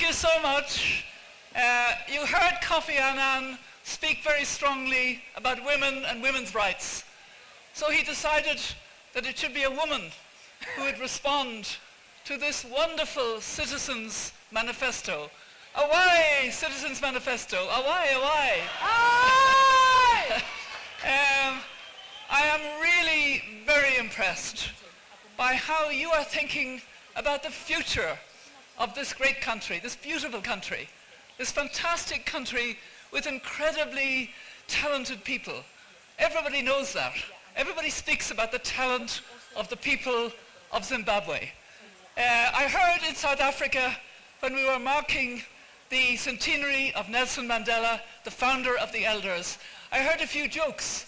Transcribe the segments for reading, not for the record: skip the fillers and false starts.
you so much. You heard Kofi Annan speak very strongly about women and women's rights. So he decided that it should be a woman who would respond to this wonderful Citizens Manifesto. Away, Citizens Manifesto, away, away. I am really very impressed by how you are thinking about the future of this great country, this beautiful country, this fantastic country with incredibly talented people. Everybody knows that. Everybody speaks about the talent of the people of Zimbabwe. I heard in South Africa when we were marking the centenary of Nelson Mandela, the founder of the Elders, I heard a few jokes.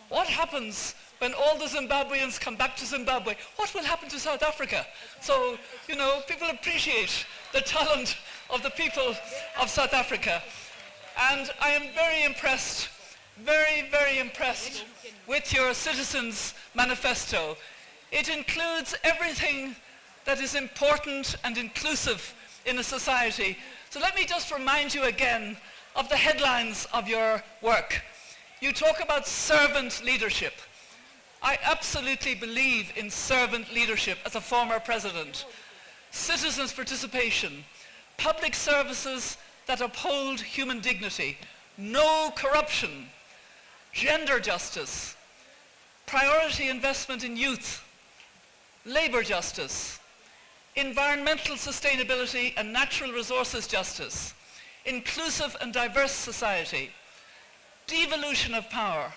What happens when all the Zimbabweans come back to Zimbabwe? What will happen to South Africa? So, you know, people appreciate the talent of the people of South Africa. And I am very impressed, very, very impressed with your Citizens Manifesto. It includes everything that is important and inclusive in a society. So let me just remind you again of the headlines of your work. You talk about servant leadership. I absolutely believe in servant leadership as a former president. Citizens' participation, public services that uphold human dignity, no corruption, gender justice, priority investment in youth, labor justice, environmental sustainability and natural resources justice, inclusive and diverse society, devolution of power,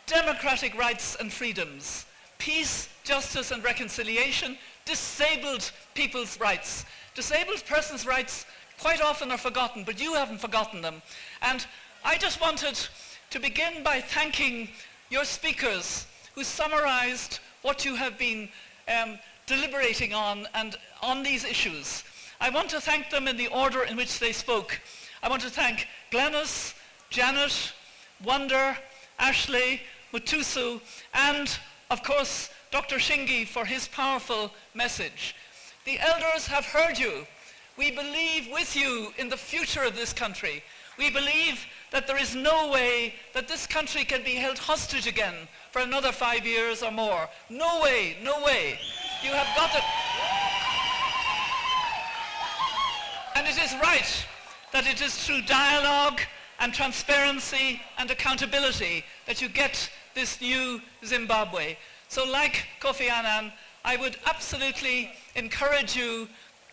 democratic rights and freedoms, peace, justice and reconciliation, disabled people's rights. Disabled persons' rights quite often are forgotten, but you haven't forgotten them. And I just wanted to begin by thanking your speakers who summarized what you have been deliberating on and on these issues. I want to thank them in the order in which they spoke. I want to thank Glenys, Janet, Wonder, Ashley, Mutusu, and of course Dr. Shingi for his powerful message. The elders have heard you. We believe with you in the future of this country. We believe that there is no way that this country can be held hostage again for another 5 years or more. No way, no way. You have got it. And it is right that it is through dialogue and transparency and accountability that you get this new Zimbabwe. So like Kofi Annan, I would absolutely encourage you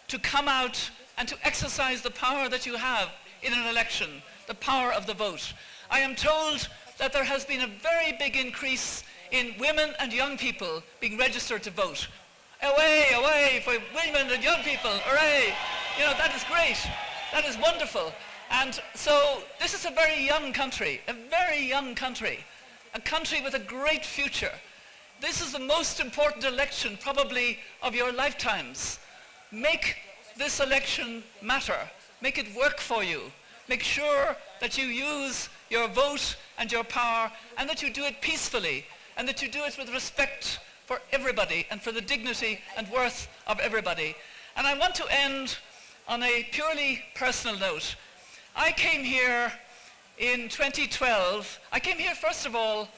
to come out and to exercise the power that you have in an election, the power of the vote. I am told that there has been a very big increase in women and young people being registered to vote. Away, away for women and young people, hooray! You know, that is great, that is wonderful. And so this is a very young country, a country with a great future. This is the most important election probably of your lifetimes. Make this election matter. Make it work for you. Make sure that you use your vote and your power and that you do it peacefully and that you do it with respect for everybody and for the dignity and worth of everybody. And I want to end on a purely personal note. I came here in 2012. I came here first of all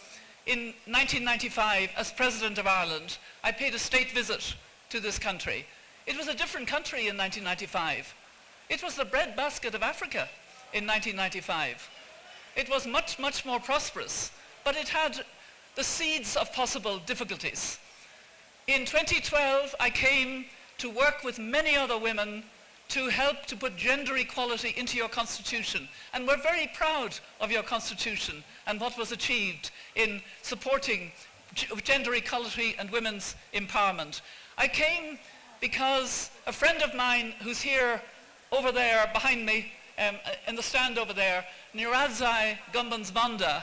in 1995 as President of Ireland. I paid a state visit to this country. It was a different country in 1995. It was the breadbasket of Africa in 1995. It was much, much more prosperous, but it had the seeds of possible difficulties. In 2012, I came to work with many other women to help to put gender equality into your constitution. And we're very proud of your constitution and what was achieved in supporting gender equality and women's empowerment. I came because a friend of mine who's here over there behind me, in the stand over there, Niradzai Gumbansbanda,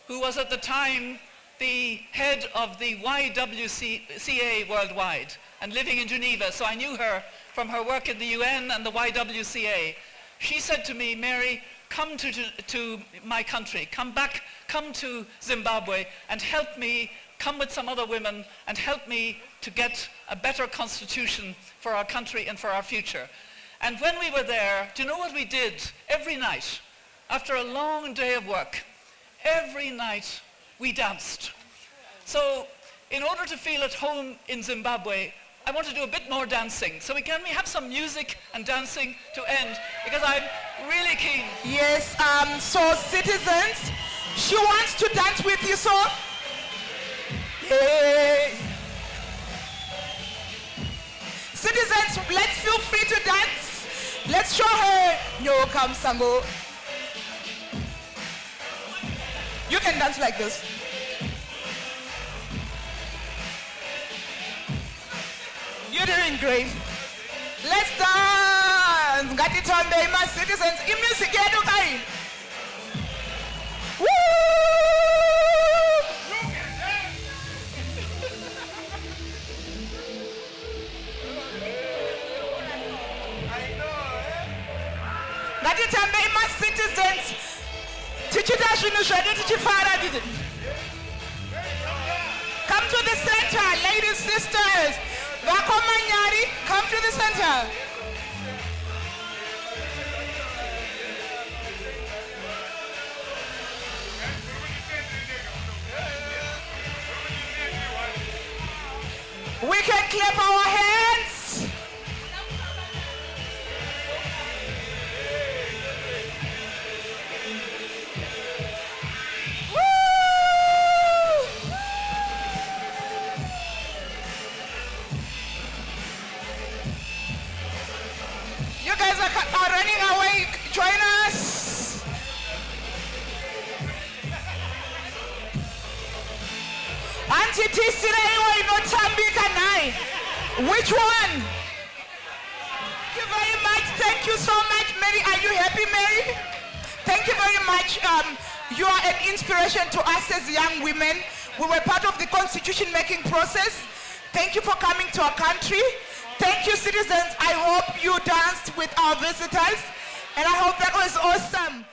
who was at the time the head of the YWCA worldwide and living in Geneva, so I knew her from her work in the UN and the YWCA. She said to me, Mary, come to my country, come to Zimbabwe and help me, come with some other women and help me to get a better constitution for our country and for our future. And when we were there, do you know what we did every night? After a long day of work, every night we danced. So in order to feel at home in Zimbabwe, I want to do a bit more dancing. So can we have some music and dancing to end? Because I'm really keen. Yes, so citizens, she wants to dance with you, so yay. Citizens, let's feel free to dance. Let's show her Nyo Kamsango. You can dance like this. You're doing great. Let's dance. Ngati Tombe, my citizens. Music yetu kai. Woo! Ngati Tombe, my citizens. Tichita shinu shwede tichifara did. Come to the center, ladies, sisters. Vakomanyari, come to the center. We can clap our hands. You guys are running away. Join us. Auntie Tisiraiwa Inotambika Nai. Which one? Thank you very much. Thank you so much, Mary. Are you happy, Mary? Thank you very much. You are an inspiration to us as young women. We were part of the constitution-making process. Thank you for coming to our country. Thank you, citizens. I hope you danced with our visitors, and I hope that was awesome.